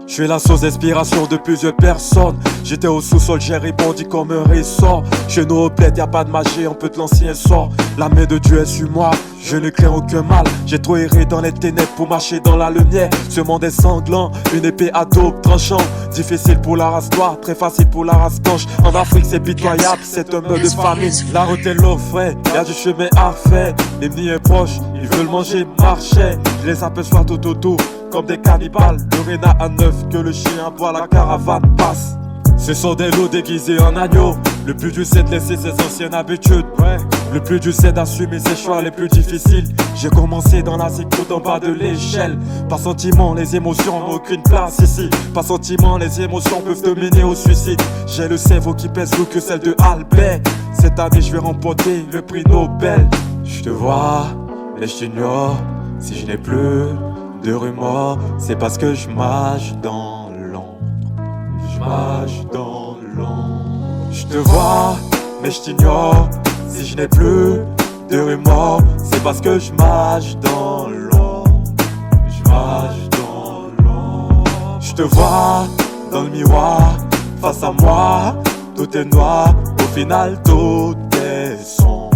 Je suis la source d'inspiration de plusieurs personnes. J'étais au sous-sol, j'ai rebondi comme un ressort. Chez nous au bled, y'a pas de magie, on peut te lancer un sort. La main de Dieu est sur moi, je ne crains aucun mal. J'ai trop erré dans les ténèbres pour marcher dans la lumière. Ce monde est sanglant, une épée à double tranchant. Difficile pour la race noire, très facile pour la race blanche. En Afrique c'est pitoyable, c'est un meurtre de famine. La route est lourde frère, y'a du chemin à faire. L'ennemi est proche, ils veulent manger, marcher. Je les aperçois tout autour, comme des cannibales. Le renard à neuf, que le chien aboie, la caravane passe. Ce sont des loups déguisés en agneaux. Le plus dur c'est de laisser ses anciennes habitudes. Le plus dur c'est d'assumer ses choix les plus difficiles. J'ai commencé dans la zig tout en bas de l'échelle. Par sentiment, les émotions n'ont aucune place ici. Par sentiment, les émotions peuvent te mener au suicide. J'ai le cerveau qui pèse lourd que celle de Albert. Cette année je vais remporter le prix Nobel. Je te vois, mais je t'ignore. Si je n'ai plus de remords, c'est parce que je marche dans l'ombre. Je marche dans l'ombre. Je te vois, mais je t'ignore. Si je n'ai plus de remords, c'est parce que je marche dans l'ombre. Je marche dans l'ombre. Je te vois dans le miroir, face à moi, tout est noir. Au final, tout est sombre.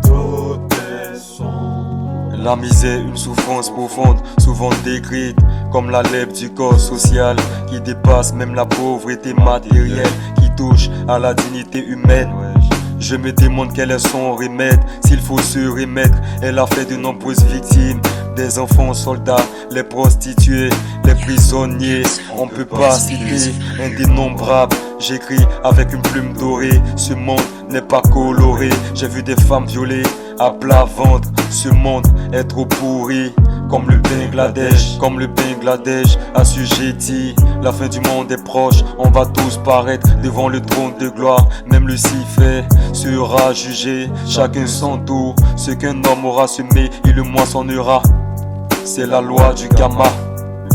Tout est sombre. La misère, une souffrance profonde, souvent décrite comme la lèpre du corps social, qui dépasse même la pauvreté matérielle, qui touche à la dignité humaine. Je me demande quel est son remède, s'il faut se remettre. Elle a fait de nombreuses victimes, des enfants soldats, les prostituées, les prisonniers. On peut pas citer indénombrables. J'écris avec une plume dorée, ce monde n'est pas coloré. J'ai vu des femmes violées à plat ventre, ce monde est trop pourri. Comme le Bangladesh, assujetti. La fin du monde est proche, on va tous paraître devant le trône de gloire. Même Lucifer sera jugé, chacun son tour. Ce qu'un homme aura semé, il le moissonnera. C'est la loi du karma.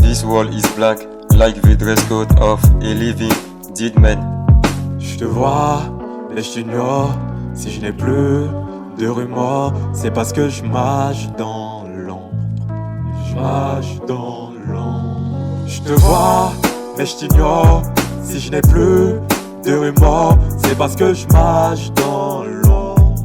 This world is black, like the dress code of a living dead man. Je te vois, mais je t'ignore. Si je n'ai plus de remords, c'est parce que je marche dans l'ombre. Je marche dans l'ombre. Je te vois, mais je t'ignore. Si je n'ai plus de remords, c'est parce que je marche dans l'ombre.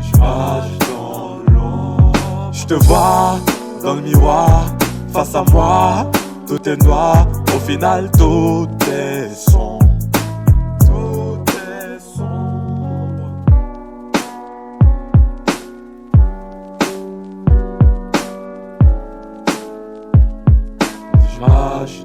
Je marche dans l'ombre. Je te vois dans le miroir, face à moi, tout est noir. Au final, tout est sombre. Tout est sombre. Je marche